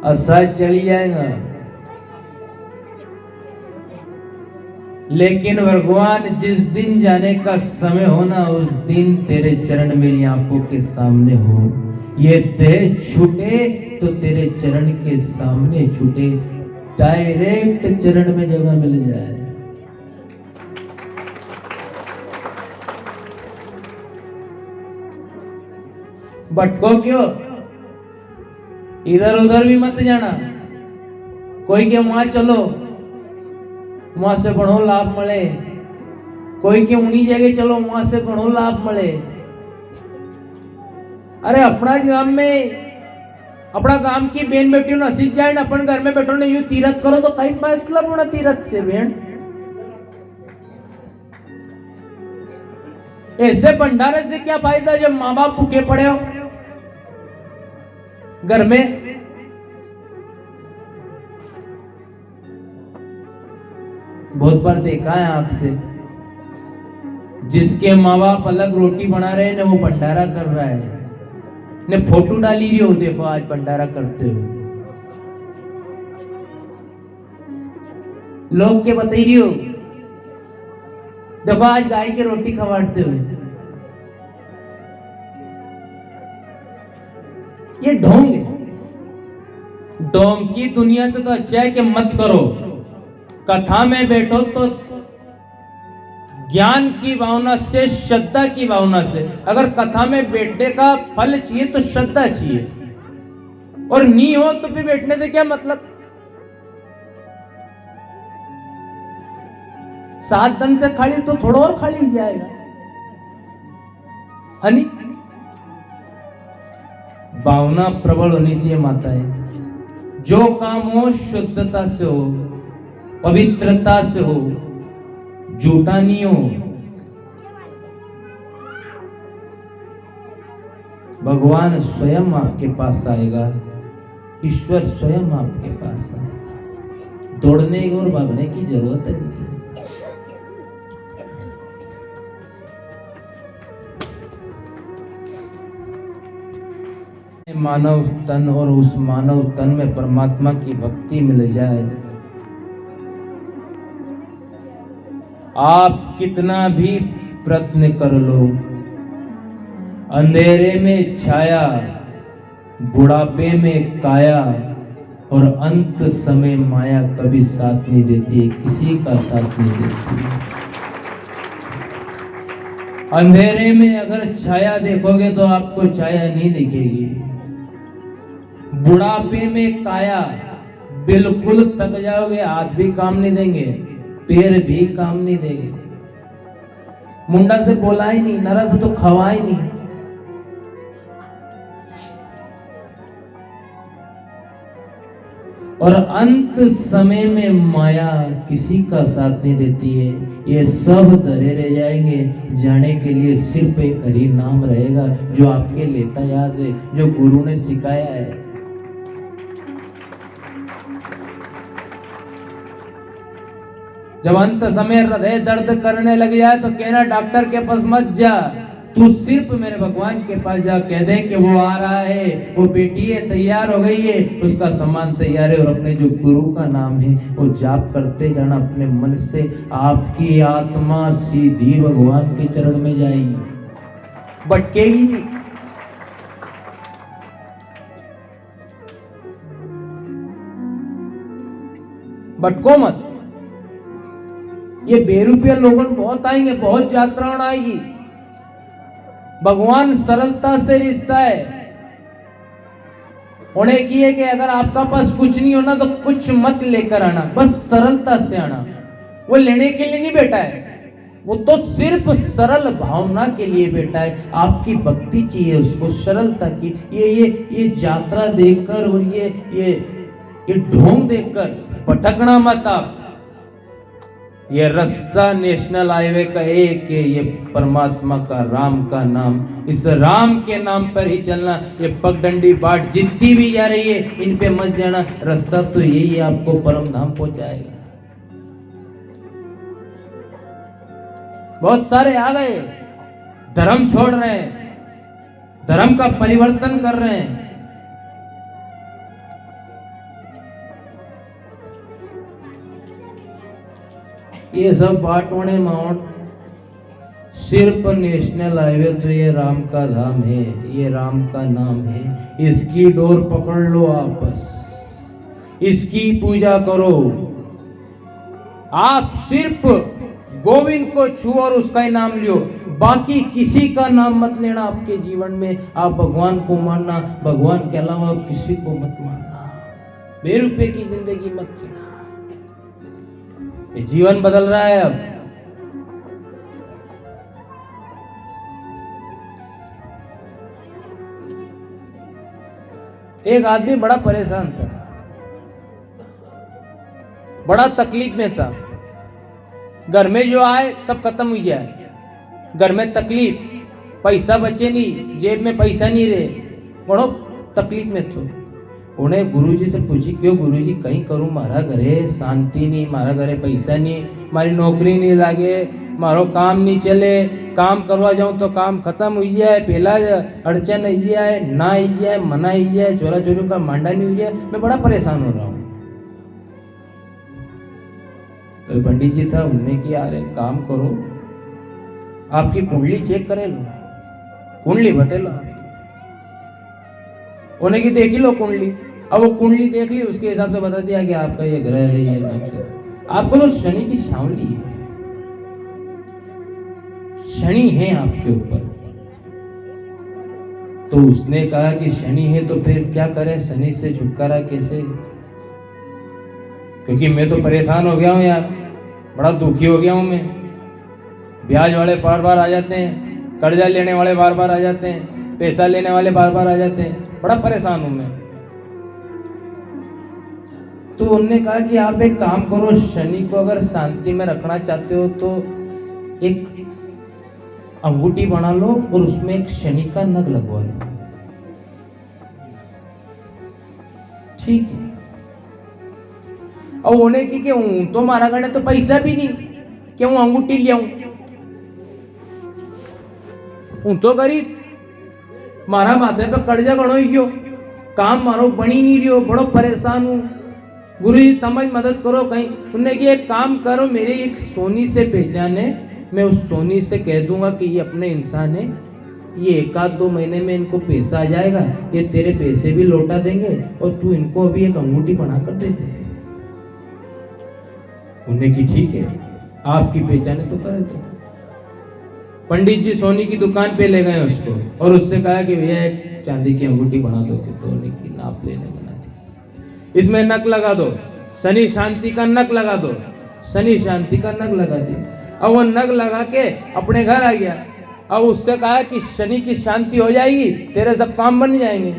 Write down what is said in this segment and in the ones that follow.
असहज चली जाएगा, लेकिन भगवान जिस दिन जाने का समय हो ना, उस दिन तेरे चरण मेरी आंखों के सामने हो। ये देह छूटे तो तेरे चरण के सामने छूटे, डायरेक्ट चरण में जगह मिल जाए। भटको क्यों, इधर उधर भी मत जाना। कोई के वहां चलो, वहां से घणो लाभ मिले, कोई के उन्हीं जगह चलो, वहां से घणो लाभ मिले। अरे अपना गांव में, अपना गांव की बेन बेटियों ने हसी जाए, अपन घर में बैठो ने यू तीरथ करो तो कई मतलब होना तीरथ से बहन। ऐसे भंडारे से क्या फायदा जब माँ बाप भूखे पड़े हो घर में। बहुत बार देखा है आंख से, जिसके माँ बाप अलग रोटी बना रहे हैं ना, वो भंडारा कर रहा है ने, फोटो डाली रही हो, देखो आज भंडारा करते हुए, लोग के बता रही हो, देखो आज गाय की रोटी खवाड़ते हुए। ये ढोंग है। ढोंग की दुनिया से तो अच्छा है कि मत करो। कथा में बैठो तो ज्ञान की भावना से, श्रद्धा की भावना से। अगर कथा में बैठने का फल चाहिए तो श्रद्धा चाहिए, और नहीं हो तो फिर बैठने से क्या मतलब। सात दम से खाली तो थोड़ा और खाली हो जाएगा, हनी। भावना प्रबल होनी चाहिए माताएं। जो काम हो शुद्धता से हो, पवित्रता से हो, झूठा नहीं हो। भगवान स्वयं आपके पास आएगा, ईश्वर स्वयं आपके पास आएगा। दौड़ने और भागने की जरूरत नहीं है। मानव तन और उस मानव तन में परमात्मा की भक्ति मिल जाए, आप कितना भी प्रयत्न कर लो, अंधेरे में छाया, बुढ़ापे में काया, और अंत समय माया कभी साथ नहीं देती, किसी का साथ नहीं देती। अंधेरे में अगर छाया देखोगे तो आपको छाया नहीं दिखेगी। बुढ़ापे में काया, बिल्कुल थक जाओगे, हाथ भी काम नहीं देंगे, पैर भी काम नहीं देंगे, मुंडा से बोला ही नहीं, नरा से तो खवा ही नहीं। और अंत समय में माया किसी का साथ नहीं देती है। ये सब धरे रह जाएंगे, जाने के लिए सिर्फ एक हरि नाम रहेगा, जो आपके लेता याद है, जो गुरु ने सिखाया है। जब अंत समय हृदय दर्द करने लग जाए तो कहना डॉक्टर के पास मत जा, तू सिर्फ मेरे भगवान के पास जा, कह दे कि वो आ रहा है, वो बेटी है, तैयार हो गई है, उसका सामान तैयार है, और अपने जो गुरु का नाम है वो जाप करते जाना अपने मन से। आपकी आत्मा सीधी भगवान के चरण में जाएगी, भटकेगी नहीं। भटको मत। ये बेरुपया लोगन बहुत आएंगे, बहुत यात्राएं आएगी। भगवान सरलता से रिश्ता है। उन्हें की है कि अगर आपका पास कुछ नहीं होना तो कुछ मत लेकर आना, बस सरलता से आना। वो लेने के लिए नहीं बैठा है, वो तो सिर्फ सरल भावना के लिए बैठा है। आपकी भक्ति चाहिए उसको, सरलता की। ये यात्रा देखकर और ये ढोंग देखकर भटकना मत आप। ये रास्ता नेशनल हाईवे का एक है, ये परमात्मा का, राम का नाम। इस राम के नाम पर ही चलना। ये पगडंडी बाट जितनी भी जा रही है, इन पे मत जाना। रास्ता तो यही है, आपको परम धाम पहुंचाएगा। बहुत सारे आ गए, धर्म छोड़ रहे हैं, धर्म का परिवर्तन कर रहे हैं। ये सब बाटोने माउंट सिर्फ नेशनल हाईवे तो ये राम का धाम है, ये राम का नाम है। इसकी डोर पकड़ लो आप, बस इसकी पूजा करो। आप सिर्फ गोविंद को छू और उसका ही नाम लियो, बाकी किसी का नाम मत लेना आपके जीवन में। आप भगवान को मानना, भगवान के अलावा और किसी को मत मानना। बेरुपये की जिंदगी मत जीना। ये जीवन बदल रहा है अब। एक आदमी बड़ा परेशान था, बड़ा तकलीफ में था। घर में जो आए सब खत्म हुई जाए, घर में तकलीफ, पैसा बचे नहीं, जेब में पैसा नहीं रहे, बड़ो तकलीफ में थो। उन्हें गुरुजी से पूछी, क्यों गुरुजी कहीं करूं, मारा घरे शांति नहीं, मारा घरे पैसा नहीं, मारी नौकरी नहीं लागे, मारो काम नहीं चले, काम करवा जाऊं तो काम खत्म हुई जाए, पहला अड़चन आई जाए, ना आई जाए, मना आई जाए, चोरा चोरी का मांडा नहीं हुई जाए, मैं बड़ा परेशान हो रहा हूं। तो पंडित जी था, उनने कि यार एक काम करो, आपकी कुंडली चेक करे लो, कुंडली बता लो आपकी। उन्हें की देखी लो कुंडली। अब वो कुंडली देख ली, उसके हिसाब से बता दिया कि आपका ये ग्रह है, ये नक्षत्र, आपको तो शनि की छावली है, शनि है आपके ऊपर। तो उसने कहा कि शनि है तो फिर क्या करें, शनि से छुटकारा कैसे, क्योंकि मैं तो परेशान हो गया हूं यार, बड़ा दुखी हो गया हूं मैं। ब्याज वाले बार बार आ जाते हैं, कर्जा लेने वाले बार बार आ जाते हैं, पैसा लेने वाले बार बार आ जाते हैं, बड़ा परेशान हूं मैं। तो उन्होंने कहा कि आप एक काम करो, शनि को अगर शांति में रखना चाहते हो तो एक अंगूठी बना लो और उसमें एक शनि का नग लगवा लो। ठीक है। और होने की हूं तो मारा गणे तो पैसा भी नहीं कि हूं अंगूठी ले आऊं, हूं तो गरीब, मारा माथे पे कर्जा गणो ही गयो, काम मारो बनी नहीं रही हो, बड़ो परेशान हूं, गुरुजी तमज मदद करो कहीं। उन्होंने कि एक काम करो, मेरे एक सोनी से पहचान है, मैं उस सोनी से कह दूंगा कि ये अपने इंसान है, ये 1-2 महीने में इनको पैसा आ जाएगा, ये तेरे पैसे भी लौटा देंगे और तू इनको अभी एक अंगूठी बनाकर दे दे। उन्हें की ठीक है, आपकी पहचाने तो करे। तो पंडित जी सोनी की दुकान पे ले गए उसको और उससे कहा कि भैया एक चांदी की अंगूठी बना दो, कि तो की नाप लेने बना दी, इसमें नक लगा दो, शनि शांति का नक लगा दो, शनि शांति का नग लगा दिया। अब वो नग लगा के अपने घर आ गया। अब उससे कहा कि शनि की शांति हो जाएगी, तेरे सब काम बन जाएंगे।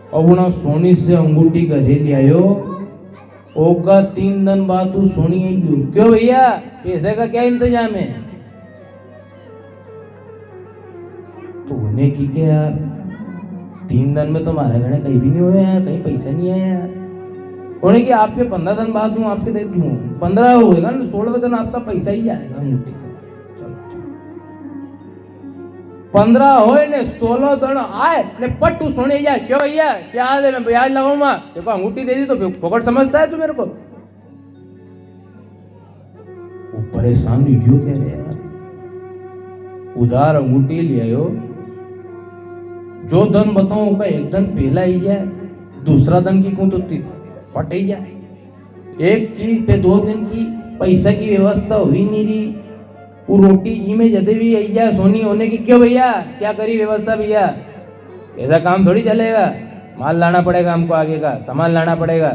अब उन्होंने सोनी से अंगूठी घरे ले आयो, होगा 3 दिन बाद तू सोनी आई। क्यों भैया, पैसे का क्या इंतजाम है? तो उन्हें की क्या यार, 3 दिन में तो हमारे घर कहीं भी नहीं हुए यार, कहीं पैसा नहीं आया यार। उन्हें कि आपके 15 दिन बाद हूँ, आपके देख दूँ 15 होगा ना, 16वें दिन आपका पैसा ही आएगा अंगूठी का। 15 हो ने 16 दिन आए ने पट्टू सोने जाए। क्यों भैया, क्या हाल है, मैं ब्याज लगाऊंगा, देखो अंगूठी दे दी तो फोकट समझता है तू मेरे को? वो परेशान क्यों कह रहे यार, उधार अंगूठी ले आयो, जो धन बताऊं का एक दिन पहला ही जाए, दूसरा दिन की को तो पट ही जाए, एक की पे 2 दिन की पैसा की व्यवस्था हुई नहीं रही। वो रोटी जी में जदे भी आई जाए सोनी होने की। क्यों भैया, क्या करी व्यवस्था भैया? ऐसा काम थोड़ी चलेगा, माल लाना पड़ेगा हमको, आगे का सामान लाना पड़ेगा।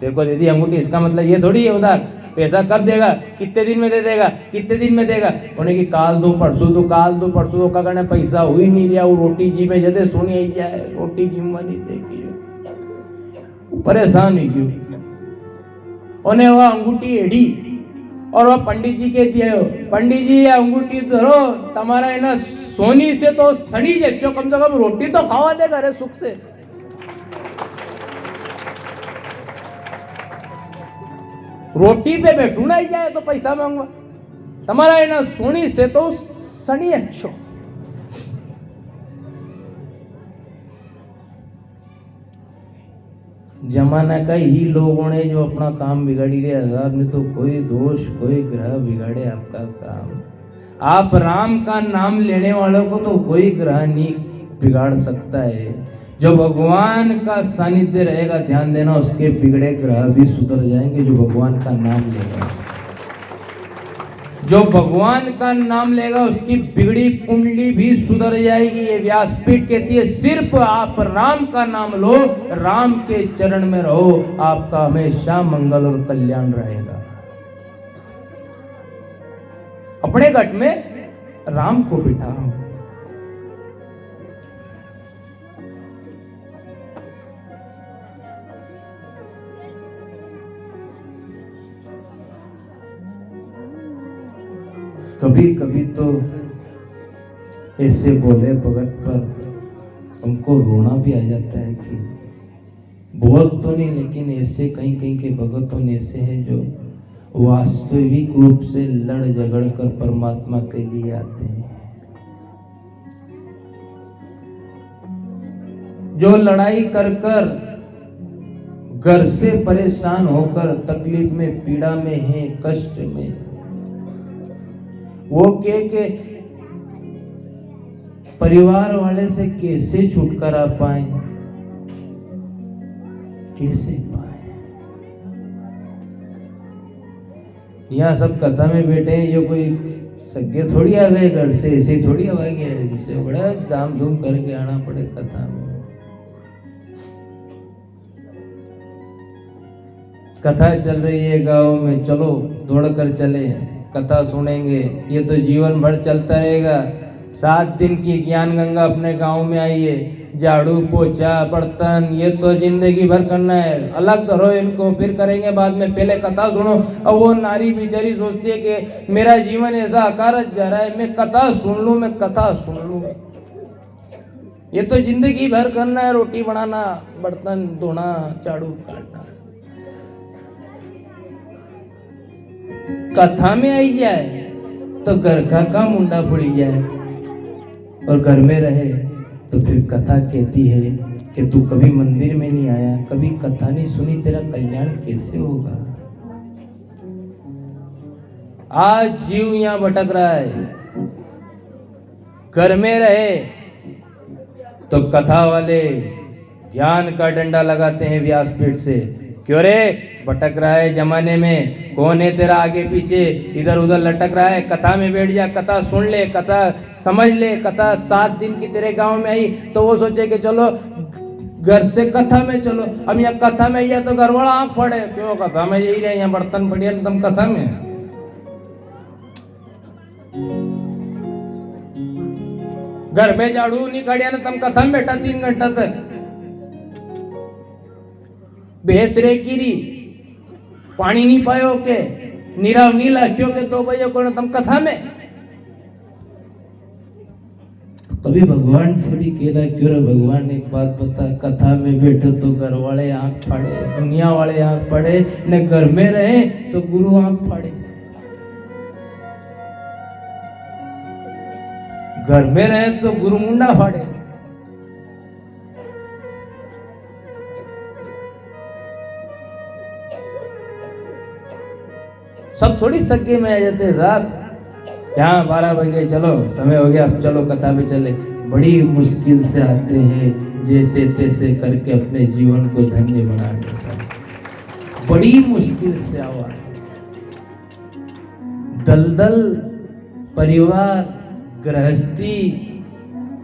तेरे को दे दी अंगूठी, इसका मतलब ये थोड़ी है उधार। पैसा कब देगा, कितने दिन में दे देगा, कितने दिन में देगा? होने की काल दो परसों दो, काल दो परसों दो, का करना पैसा हुई नहीं लिया। वो रोटी जी में जदे सोनी आई जाए, रोटी जी में नहीं देखी, परेशान ही क्यों? उन्हें वह अंगूठी एड़ी और वह पंडित जी के दिए, पंडित जी ये अंगूठी धरो, तुम्हारा है ना सोनी से तो सड़ी जो, कम से कम रोटी तो खावा देगा रे सुख से। रोटी पे बैठू ना ही जाए तो पैसा मांगवा, तुम्हारा है ना सोनी से तो सनी अच्छो। जमाना का ही लोगों ने जो अपना काम बिगाड़ लिया। साहब ने तो कोई दोष कोई ग्रह बिगाड़े आपका काम। आप राम का नाम लेने वालों को तो कोई ग्रह नहीं बिगाड़ सकता है। जो भगवान का सानिध्य रहेगा, ध्यान देना, उसके बिगड़े ग्रह भी सुधर जाएंगे। जो भगवान का नाम लेगा, जो भगवान का नाम लेगा, उसकी बिगड़ी कुंडली भी सुधर जाएगी। ये व्यासपीठ कहती है सिर्फ आप राम का नाम लो, राम के चरण में रहो, आपका हमेशा मंगल और कल्याण रहेगा। अपने घट में राम को बिठाओ। कभी कभी तो ऐसे बोले भगत पर हमको रोना भी आ जाता है कि बहुत तो नहीं, लेकिन ऐसे कहीं कहीं के भगतों ने ऐसे हैं जो वास्तविक रूप से लड़ झगड़ कर परमात्मा के लिए आते हैं। जो लड़ाई कर कर घर से परेशान होकर तकलीफ में, पीड़ा में है, कष्ट में, वो के परिवार वाले से कैसे छुटकारा पाए, कैसे पाए। यहाँ सब कथा में बैठे हैं, ये कोई सगे थोड़ी आ गए घर से, ऐसे थोड़ी आ गया, जिसे बड़ा दाम धूम करके आना पड़े कथा में। कथा चल रही है गांव में, चलो दौड़ कर चले, कथा सुनेंगे। ये तो जीवन भर चलता रहेगा। 7 दिन की ज्ञान गंगा अपने गांव में आई है। झाड़ू पोछा बर्तन ये तो जिंदगी भर करना है। अलग धरो इनको, फिर करेंगे बाद में, पहले कथा सुनो। और वो नारी बेचारी सोचती है कि मेरा जीवन ऐसा अकारत जा रहा है, मैं कथा सुन लूं, मैं कथा सुन लूं। ये तो जिंदगी भर करना है, रोटी बनाना, बर्तन धोना, झाड़ू काटना। कथा में आई जाए तो घर का मुंडा फुड़ी जाए, और घर में रहे तो फिर कथा कहती है कि तू कभी मंदिर में नहीं आया, कभी कथा नहीं सुनी, तेरा कल्याण कैसे होगा। आज जीव यहां भटक रहा है। घर में रहे तो कथा वाले ज्ञान का डंडा लगाते हैं व्यासपीठ से, क्यों रे भटक रहा है जमाने में, कौन है तेरा आगे पीछे, इधर उधर लटक रहा है। कथा में बैठ जा, कथा सुन ले, कथा समझ ले। कथा 7 दिन की तेरे गांव में आई तो वो सोचे कि चलो घर से कथा में चलो। अब यहाँ कथा में या तो घर वाला आंख पड़े, क्यों कथा में यही रहे, यहाँ बर्तन पड़े तुम कथा में। घर में झाड़ू नहीं काढ़िया ना, तुम कथा में बैठा 3 घंटा तक। भैंस रे कीरी पानी नहीं पायो के, नीराव नहीं लाख्यो के 2 बजे को तुम कथा में। कभी भगवान से भी कहला, क्यों रे भगवान एक बात बता, कथा में बैठो तो घर वाले आंख फाड़े, दुनिया वाले आंख फाड़े, न घर में रहे तो गुरु आंख फाड़े। घर में रहे तो गुरु मुंडा फाड़े। सब थोड़ी सगे में आ जाते हैं साहब। यहाँ 12 बज गए, चलो समय हो गया, अब चलो कथा पे चले। बड़ी मुश्किल से आते हैं, जैसे तैसे करके अपने जीवन को धन्य बनाने साहब, बड़ी मुश्किल से आवा। दलदल परिवार गृहस्थी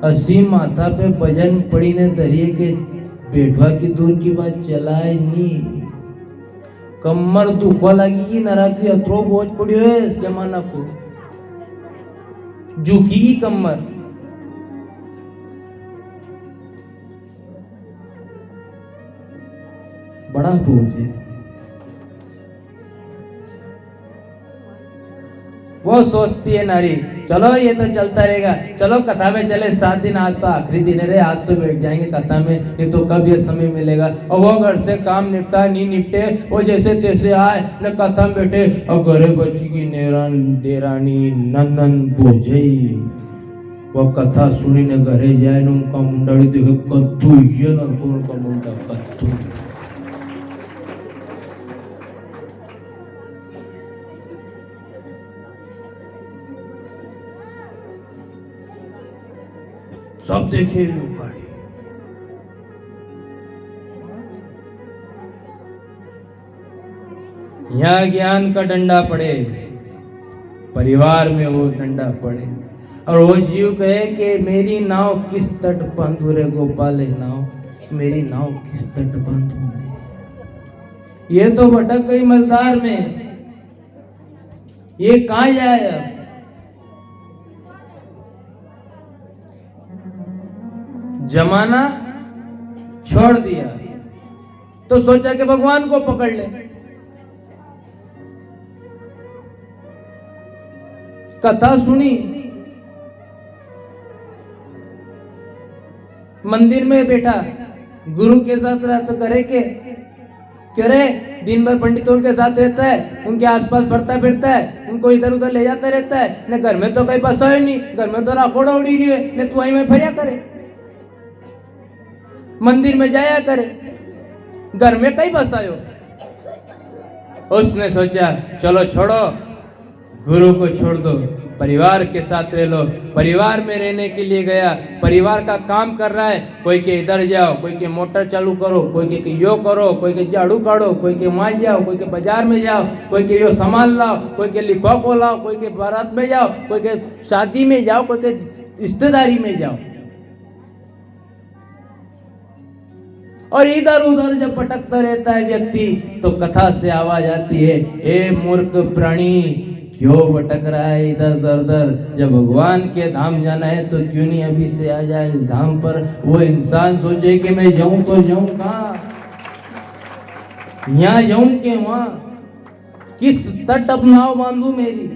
असी माथा पे भजन पड़ी ने दरिए के बैठवा की दूर की बात चलाए नहीं। कमर दुखवा लगी कि नरा की अतरो बोझ पड़ियो है इस जमाना को, झुकी की कमर। बड़ा बोझ है। वो सोचती है नारी, चलो ये तो चलता रहेगा, चलो कथा में चले 7 दिन, आज तो आखिरी दिन है रे, आज तो बैठ जाएंगे कथा में, ये तो कब ये समय मिलेगा। और वो घर से काम निपटा नहीं निपटे, वो जैसे तैसे आए न कथा में बैठे, और घरे बच्ची की देरानी नंदन बोझई, वो कथा सुनी ने घरे जाए न उनका मुंडा देखे कद्दू, ये न उनका मुंडा कद्दू। सब देखे हुए गाड़ी। यहाँ ज्ञान का डंडा पड़े, परिवार में वो डंडा पड़े, और वो जीव कहे कि मेरी नाव किस तट बांधू रे गोपाल नाव, मेरी नाव किस तट बांधू मैं। ये तो भटक गई मझधार में, ये कहाँ जाए अब। जमाना छोड़ दिया तो सोचा कि भगवान को पकड़ ले। कथा सुनी, मंदिर में बैठा, गुरु के साथ रहा तो करे के क्यों रे, दिन भर पंडितों के साथ रहता है, उनके आसपास बढ़ता फिरता है, उनको इधर उधर ले जाता रहता है, ने घर में तो कहीं बसा ही नहीं, घर में तो राखोड़ा उड़ी रही है, ने तू वहीं में फरिया करे, मंदिर में जाया करे, घर में कहीं बसायो। उसने सोचा चलो छोड़ो, गुरु को छोड़ दो, परिवार के साथ रह लो। परिवार में रहने के लिए गया, परिवार का काम कर रहा है, कोई के इधर जाओ, कोई के मोटर चालू करो, कोई के यो करो, कोई के झाड़ू काढ़ो, कोई के वहां जाओ, कोई के बाजार में जाओ, कोई के यो सामान लाओ, कोई के लिखवा को लाओ, कोई के बारात में जाओ, कोई के शादी में जाओ, कोई के रिश्तेदारी में जाओ। और इधर उधर जब भटकता रहता है व्यक्ति तो कथा से आवाज आती है, ए मूर्ख प्राणी, क्यों भटक रहा है इधर उधर, जब भगवान के धाम जाना है तो क्यों नहीं अभी से आ जाए इस धाम पर। वो इंसान सोचे कि मैं जाऊं तो जाऊं कहां, यहां जाऊं कि वहां, किस तट अपनाओ बांधू मेरी।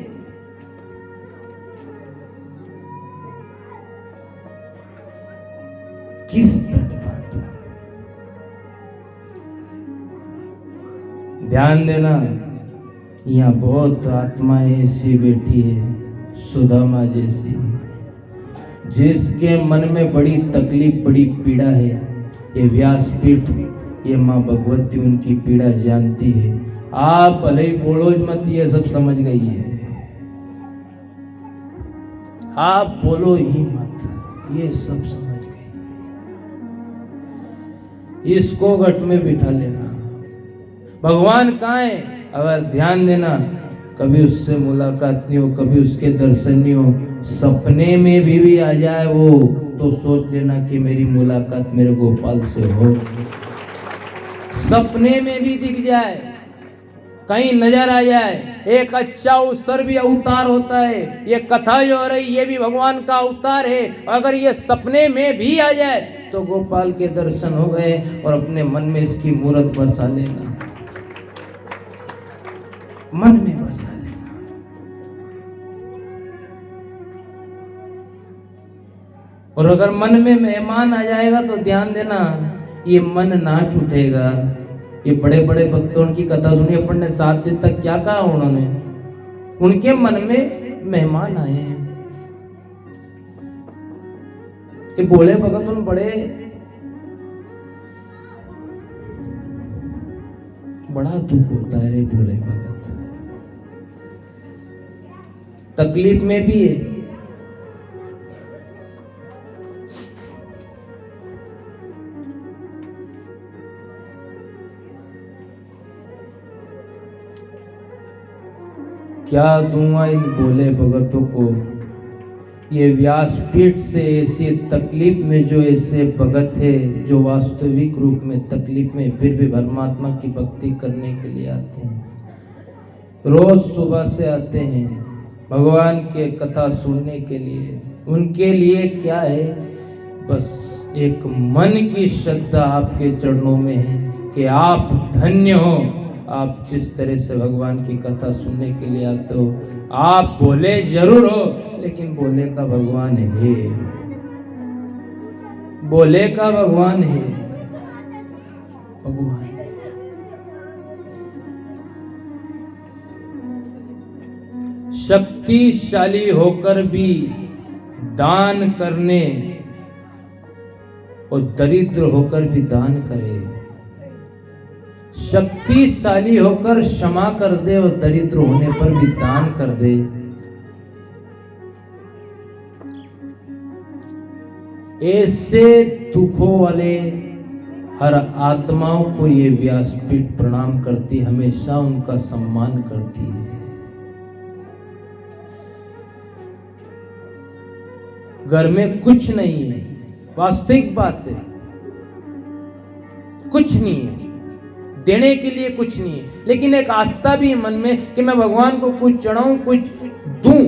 किस तट बांधू, ध्यान देना, यहाँ बहुत आत्माएं ऐसी बैठी है, सुदामा जैसी, जिसके मन में बड़ी तकलीफ, बड़ी पीड़ा है। ये व्यासपीठ, ये माँ भगवती उनकी पीड़ा जानती है। आप भले ही बोलो मत, ये सब समझ गई है, आप बोलो ही मत, ये सब समझ गई। इसको गट में बिठा लेना। भगवान कहाँ है? अगर ध्यान देना, कभी उससे मुलाकात नहीं हो, कभी उसके दर्शन नहीं हो, सपने में भी आ जाए वो, तो सोच लेना कि मेरी मुलाकात मेरे गोपाल से हो। सपने में भी दिख जाए, कहीं नजर आ जाए, एक अच्छा उत्सर्ग अवतार होता है। ये कथा जो हो रही ये भी भगवान का अवतार है। अगर ये सपने में भी आ जाए तो गोपाल के दर्शन हो गए, और अपने मन में इसकी मूर्त बसा लेना, मन में बसा लेना। और अगर मन में मेहमान आ जाएगा तो ध्यान देना, ये मन नाच उठेगा। ये बड़े बड़े भक्तों की कथा सुनी अपन ने, 7 दिन तक क्या कहा उन्होंने, उनके मन में मेहमान आए हैं। ये बोले भगत उन बड़े, बड़ा दुख होता है रे बोले भगत, तकलीफ में भी है। क्या दूंगा इन भोले भगतों को, ये व्यासपीठ से ऐसी तकलीफ में जो ऐसे भगत है, जो वास्तविक रूप में तकलीफ में फिर भी परमात्मा की भक्ति करने के लिए आते हैं, रोज सुबह से आते हैं भगवान के कथा सुनने के लिए। उनके लिए क्या है, बस एक मन की श्रद्धा आपके चरणों में है कि आप धन्य हो, आप जिस तरह से भगवान की कथा सुनने के लिए आते हो। आप बोले जरूर हो, लेकिन बोले का भगवान है, बोले का भगवान है, भगवान। शक्तिशाली होकर भी दान करने और दरिद्र होकर भी दान करे, शक्तिशाली होकर क्षमा कर दे और दरिद्र होने पर भी दान कर दे। ऐसे दुखों वाले हर आत्माओं को ये व्यासपीठ प्रणाम करती, हमेशा उनका सम्मान करती है। घर में कुछ नहीं है, वास्तविक बात है, कुछ नहीं है, देने के लिए कुछ नहीं है, लेकिन एक आस्था भी है मन में कि मैं भगवान को कुछ चढ़ाऊं, कुछ दूं।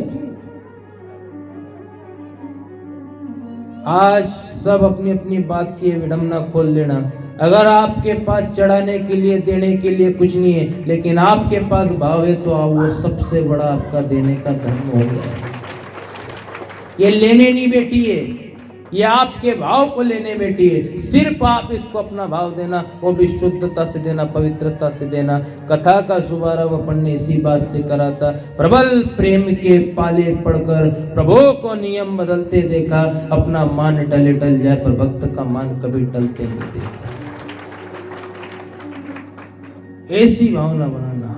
आज सब अपनी अपनी बात की विडंबना खोल लेना। अगर आपके पास चढ़ाने के लिए, देने के लिए कुछ नहीं है, लेकिन आपके पास भाव है, तो वो सबसे बड़ा आपका देने का धर्म हो गया है। ये लेने नहीं बैठी है, ये आपके भाव को लेने बैठी है। सिर्फ आप इसको अपना भाव देना, वो भी शुद्धता से देना, पवित्रता से देना। कथा का शुभारंभ अपन ने इसी बात से करा था। प्रबल प्रेम के पाले पड़कर प्रभु को नियम बदलते देखा, अपना मान टले टल जाए पर भक्त का मान कभी टलते नहीं देखा। ऐसी भावना बनाना,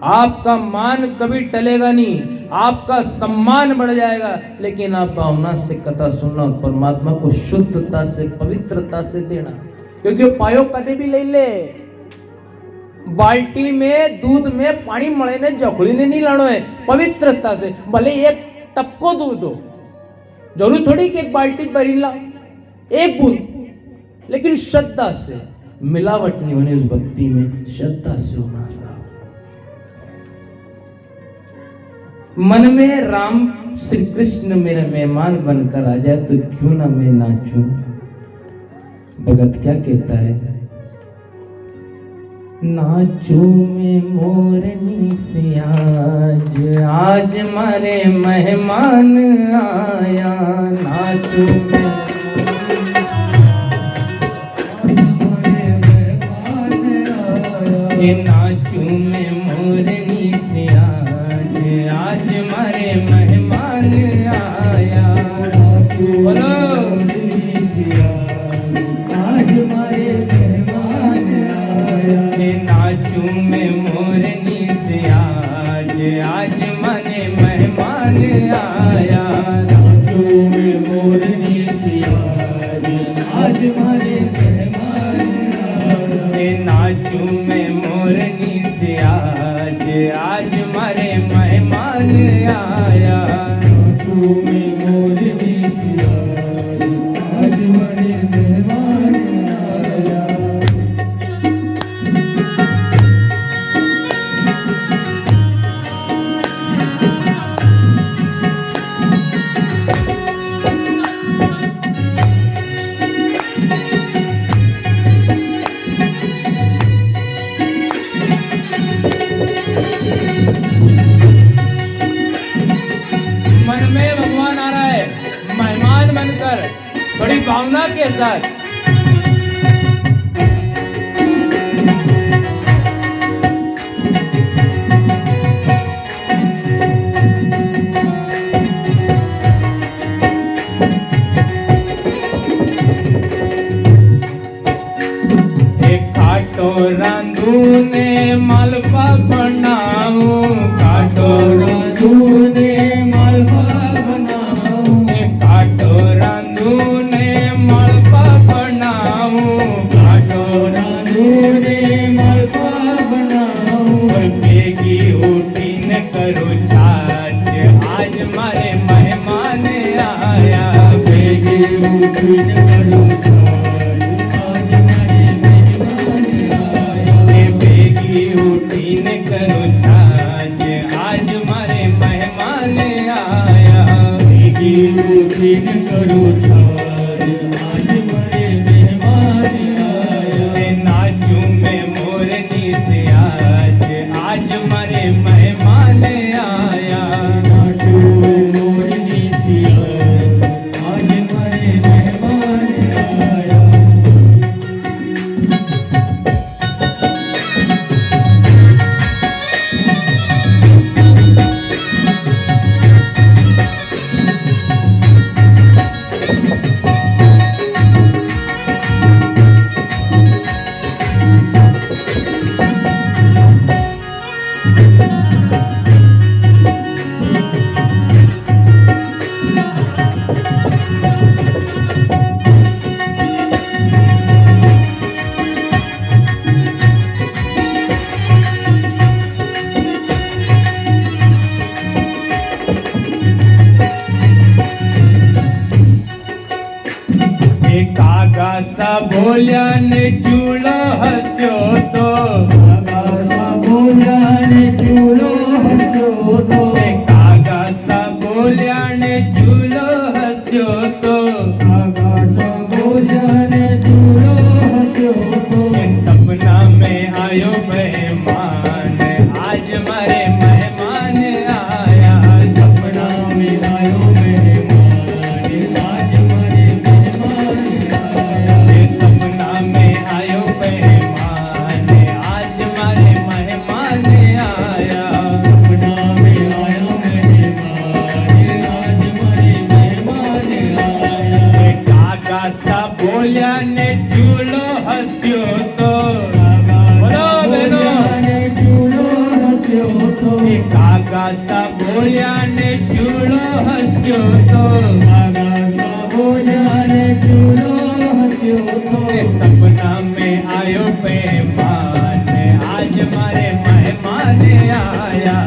आपका मान कभी टलेगा नहीं, आपका सम्मान बढ़ जाएगा, लेकिन आप भावना से कथा सुनना, परमात्मा को शुद्धता से, पवित्रता से देना। क्योंकि वो पायो कदे भी ले ले, बाल्टी में दूध में पानी मळे ने जखड़ी ने नहीं लानो है, पवित्रता से। भले एक टपको दूध हो, जरूरी थोड़ी कि एक बाल्टी भरी ला, एक बूंद, लेकिन श्रद्धा से, मिलावट नहीं होनी उस भक्ति में, श्रद्धा से होना। मन में राम श्री कृष्ण मेरे मेहमान बनकर आ जाए तो क्यों ना मैं नाचूं। भगत क्या कहता है, नाचू में मोरनी से आज मारे मेहमान आया। नाचू में नाचू में मोरनी से आज मारे मेहमान आया। बोलो आज मारे मेहमान आया। नाचू में मोरनी से आज मारे मेहमान आया। नाचू में मोरनी से आज मारे मेहमान आया। नाचू में मोरनी से आज मारे मेहमान आया। नाचू में मोरनी से आज मारे मेहमान आया। मन में भगवान आ रहा है, मेहमान बनकर, बड़ी भावना के साथ। काटो रांधू ने मालपा बनाऊं, काटो रांधू ने मालपा बनाऊं। काटो रांधू ने मालपा बनाऊं, काटो रांधू ने मालपा बनाऊं। बेगी उठी न करो छाछ, आज मारे मेहमान आया। बेगी उठी न करो करो छाछ, आज मारे मेहमान आया। करो छाछ, आज मारे मेहमान आया। नाचू में मोरनी से आज मारे मेहमान आया। नाचू में मोरनी से आज मारे मेहमान आया। कागा सा बोलिया ने चूड़ो हस्यो तो, कागा सा बोलिया ने चूड़ो हस्यो तो, कागा सा बोलिया ने चूड़ो हस्यो तो, कागा सा बोलिया ने चूड़ो हस्यो तो। सपना में आयो मेहमान, आज मारे मेहमान आया। सपना में आयो मेहमान, आज मारे मेहमान आया। सपना में आयो मेहमान, आज मारे मेहमान आया। सपना में आयो मेहमान, आज मारे मेहमान आया। कागा सा बोलिया ने चूड़ो हस्यो तो, कागा सा बोलिया ने चूड़ो हस्यो तो, कागा सा बोलिया ने चूड़ो हस्यो तो। सपना में आयो मेहमान, आज मारे मेहमान आया।